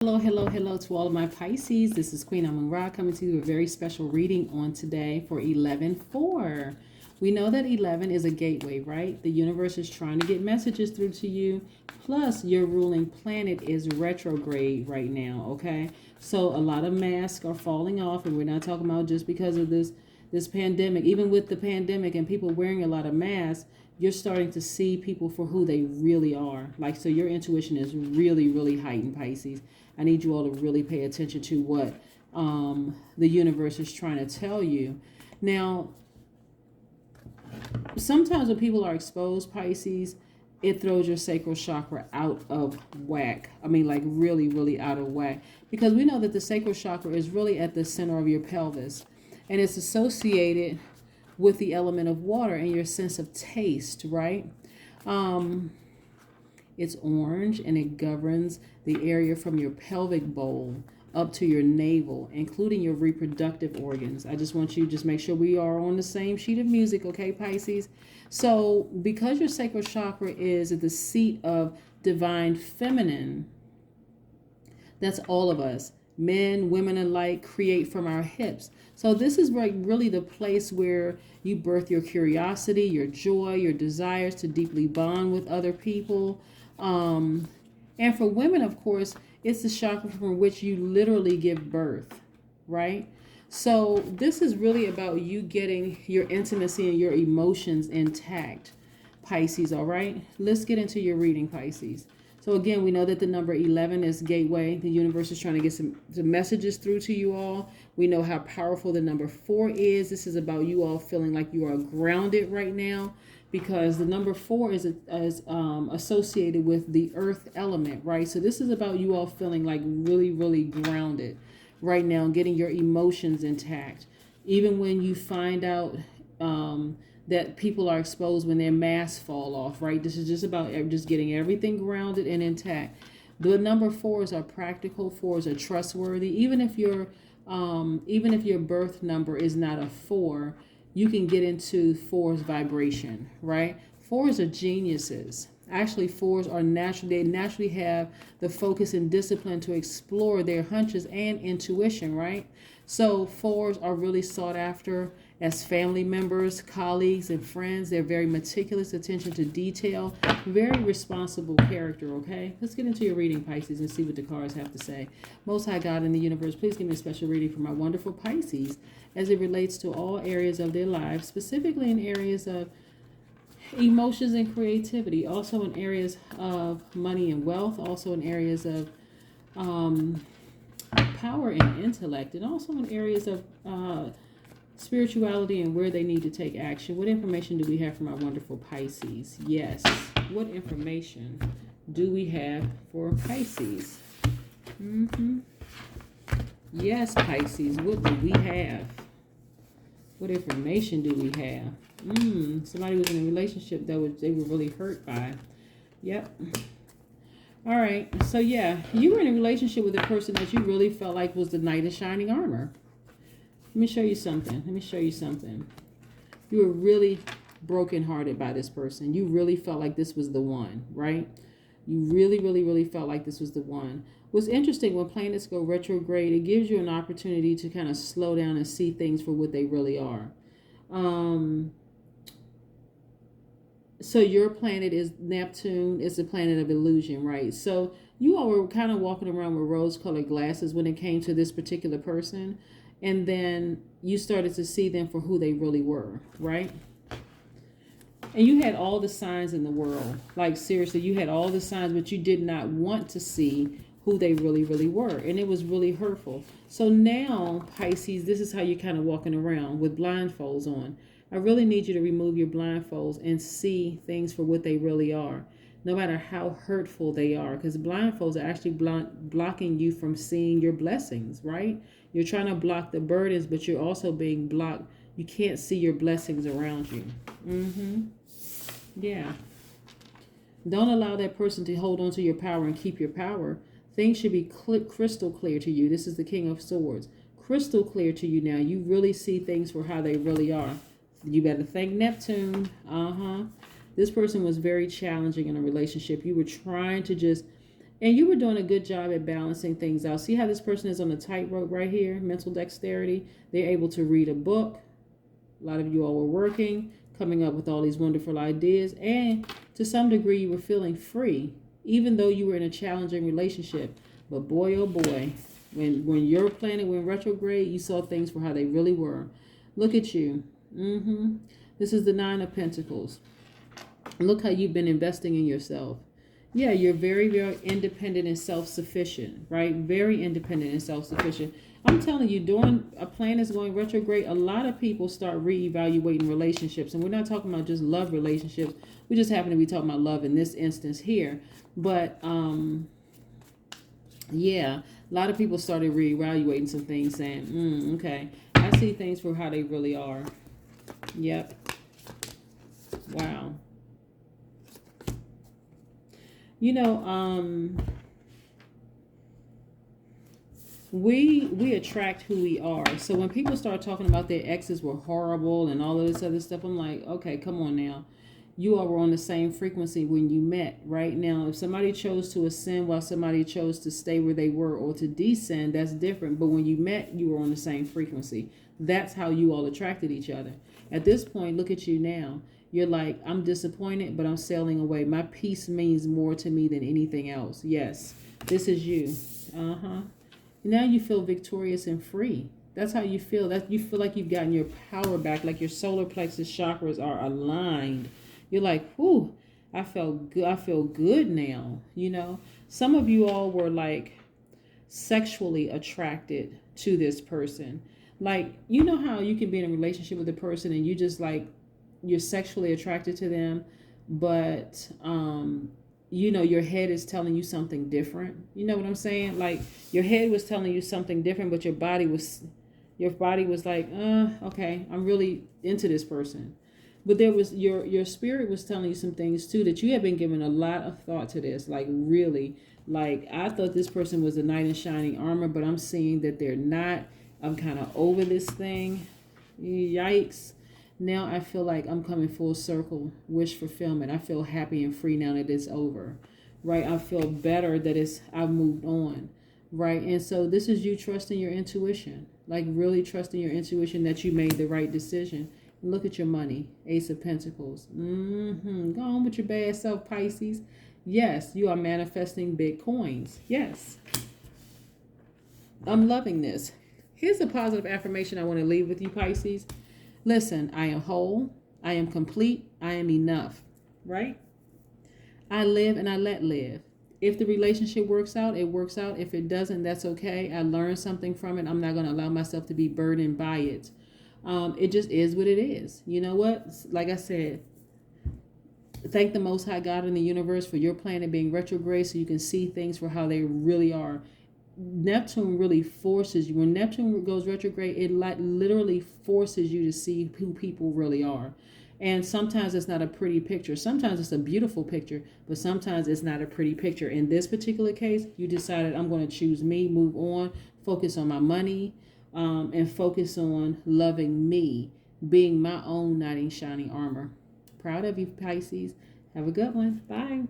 Hello, hello, hello to all of my Pisces. This is Queen Amun Ra coming to you with a very special reading on today for 11/4. We know that 11 is a gateway, right? The universe is trying to get messages through to you. Plus, your ruling planet is retrograde right now, okay? So a lot of masks are falling off, and we're not talking about just because of this pandemic. Even with the pandemic and people wearing a lot of masks, you're starting to see people for who they really are. Like, so your intuition is really, really heightened, Pisces. I need you all to really pay attention to what the universe is trying to tell you. Now, sometimes when people are exposed, Pisces, it throws your sacral chakra out of whack. I mean, like really, really out of whack. Because we know that the sacral chakra is really at the center of your pelvis. And it's associated with the element of water and your sense of taste, right? It's orange and it governs the area from your pelvic bowl up to your navel, including your reproductive organs. I just want you to just make sure we are on the same sheet of music, okay, Pisces? So because your sacral chakra is at the seat of divine feminine, that's all of us. Men, women alike create from our hips. So this is really the place where you birth your curiosity, your joy, your desires to deeply bond with other people. And for women, of course, it's the chakra from which you literally give birth, right? So this is really about you getting your intimacy and your emotions intact, Pisces, all right? Let's get into your reading, Pisces. So again, we know that the number 11 is gateway. The universe is trying to get some messages through to you all. We know how powerful the number 4 is. This is about you all feeling like you are grounded right now, because the number 4 is associated with the earth element, right? So this is about you all feeling like really, really grounded right now, getting your emotions intact. Even when you find out that people are exposed when their masks fall off, right? This is just about just getting everything grounded and intact. The number 4s are practical. 4s are trustworthy. Even if your birth number is not a 4, you can get into 4's vibration, right? 4s are geniuses. Actually, 4s are they naturally have the focus and discipline to explore their hunches and intuition, right? So 4s are really sought after as family members, colleagues, and friends. They're very meticulous, attention to detail, very responsible character, okay? Let's get into your reading, Pisces, and see what the cards have to say. Most High God in the universe, please give me a special reading for my wonderful Pisces as it relates to all areas of their lives, specifically in areas of emotions and creativity, also in areas of money and wealth, also in areas of power and intellect, and also in areas of spirituality and where they need to take action. What information do we have from our wonderful Pisces? Yes. What information do we have for Pisces? Yes, Pisces. What do we have? What information do we have? Somebody was in a relationship that they were really hurt by. Yep. All right. So yeah, you were in a relationship with a person that you really felt like was the knight in shining armor. Let me show you something. You were really brokenhearted by this person. You really felt like this was the one, right? You really, really, really felt like this was the one. What's interesting, when planets go retrograde, it gives you an opportunity to kind of slow down and see things for what they really are. So your planet is Neptune. It's a planet of illusion, right? So you all were kind of walking around with rose-colored glasses when it came to this particular person. And then you started to see them for who they really were, right? And you had all the signs in the world. Like, seriously, you had all the signs, but you did not want to see who they really, really were. And it was really hurtful. So now, Pisces, this is how you're kind of walking around with blindfolds on. I really need you to remove your blindfolds and see things for what they really are, no matter how hurtful they are, because blindfolds are actually blocking you from seeing your blessings, right? You're trying to block the burdens, but you're also being blocked. You can't see your blessings around you. Yeah. Don't allow that person to hold on to your power and keep your power. Things should be crystal clear to you. This is the King of Swords. Crystal clear to you now. You really see things for how they really are. You better thank Neptune. This person was very challenging in a relationship. You were trying to just And you were doing a good job at balancing things out. See how this person is on the tightrope right here? Mental dexterity. They're able to read a book. A lot of you all were working, coming up with all these wonderful ideas. And to some degree, you were feeling free, even though you were in a challenging relationship. But boy, oh boy, when your planet went retrograde, you saw things for how they really were. Look at you. This is the Nine of Pentacles. Look how you've been investing in yourself. Yeah, you're very, very independent and self-sufficient, right? Very independent and self-sufficient. I'm telling you, during a planet going retrograde, a lot of people start reevaluating relationships. And we're not talking about just love relationships. We just happen to be talking about love in this instance here. But, yeah, a lot of people started reevaluating some things, saying, okay, I see things for how they really are. Yep. Wow. You know, we attract who we are. So when people start talking about their exes were horrible and all of this other stuff, I'm like, okay, come on now. You all were on the same frequency when you met. Right now, if somebody chose to ascend while somebody chose to stay where they were or to descend, that's different. But when you met, you were on the same frequency. That's how you all attracted each other. At this point, look at you now. You're like, I'm disappointed, but I'm sailing away. My peace means more to me than anything else. Yes, this is you. Now you feel victorious and free. That's how you feel. That you feel like you've gotten your power back, like your solar plexus chakras are aligned. You're like, whew, I felt good. I feel good now. You know, some of you all were like sexually attracted to this person. Like, you know how you can be in a relationship with a person and you just like, you're sexually attracted to them, but you know, your head is telling you something different. You know what I'm saying? Like, your head was telling you something different, but your body was like, okay, I'm really into this person. But there was your spirit was telling you some things too, that you have been giving a lot of thought to this. Like, really, like, I thought this person was a knight in shining armor, but I'm seeing that they're not. I'm kind of over this thing. Yikes. Now I feel like I'm coming full circle, wish fulfillment. I feel happy and free now that it's over, right? I feel better that I've moved on, right? And so this is you trusting your intuition, like really trusting your intuition that you made the right decision. And look at your money, Ace of Pentacles. Go on with your bad self, Pisces. Yes, you are manifesting big coins. Yes. I'm loving this. Here's a positive affirmation I want to leave with you, Pisces. Listen, I am whole, I am complete, I am enough, right? I live and I let live. If the relationship works out, it works out. If it doesn't, that's okay. I learned something from it. I'm not going to allow myself to be burdened by it. It just is what it is. You know what? Like I said, thank the Most High God in the universe for your planet being retrograde so you can see things for how they really are. Neptune really forces you. When Neptune goes retrograde, it literally forces you to see who people really are. And sometimes it's not a pretty picture. Sometimes it's a beautiful picture, but sometimes it's not a pretty picture. In this particular case, you decided, I'm going to choose me, move on, focus on my money, and focus on loving me, being my own knight in shining armor. Proud of you, Pisces. Have a good one. Bye.